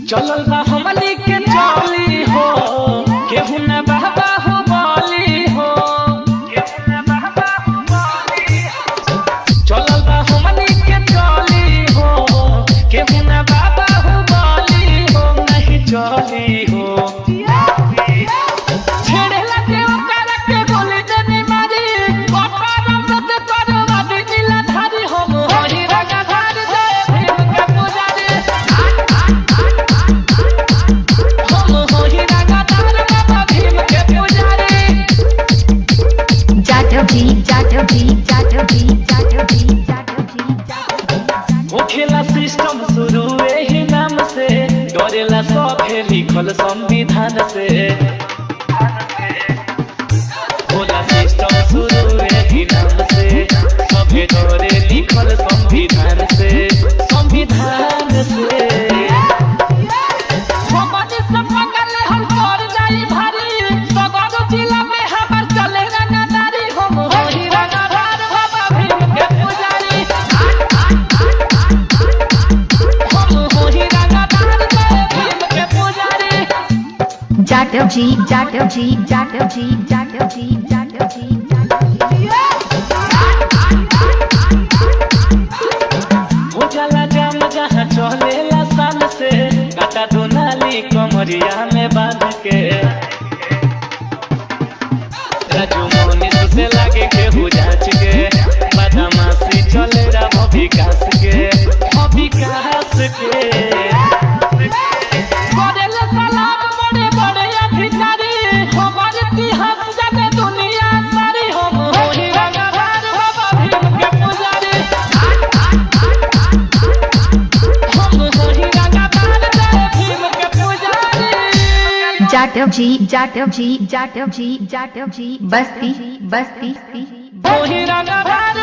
चलल बा हमनी के चली हो केहू न बाबा हो बोली हो केहू न बाबा हो बोली हो चलल बा हमनी के चली हो केहू न बाबा हो बोली हो नहीं चली हो छेड़ेला के ओकर के गोली देनी मारी कोठारम सत करवा दी नीला धारी हम होई रंगा धार दे भीम के पुजारी हम होई रंगा धार बाबा भीम के पुजारी ओ खेला सिस्टम शुरू एही नाम से डरेला सभे लिखल संविधान से होला सिस्टम शुरू एही नाम से सभे डरे लिखल संविधान से संविधान से हमनी से पकड़ले हम कर जाई भारी सगरो जिला में हमर चले रंगदारी हम होई रंगदार बाबा भीम के पुजारी हम होई रंगदार भीम के पुजारी उजाला जाम जहाँ चलेला सान से काटा दो नाली कमरिया में बांध के राजू मोनिस से लागे के बुझाच के बदमाशी चले रा विकास के करेले सलाम बड़े बड़े अधिकारी हमारे इतिहास जाने दुनिया सारी हम होई रंगदार बाबा भीम के पुजारी हम होई रंगदार भीम के पुजारी बस्ती होई रंगदार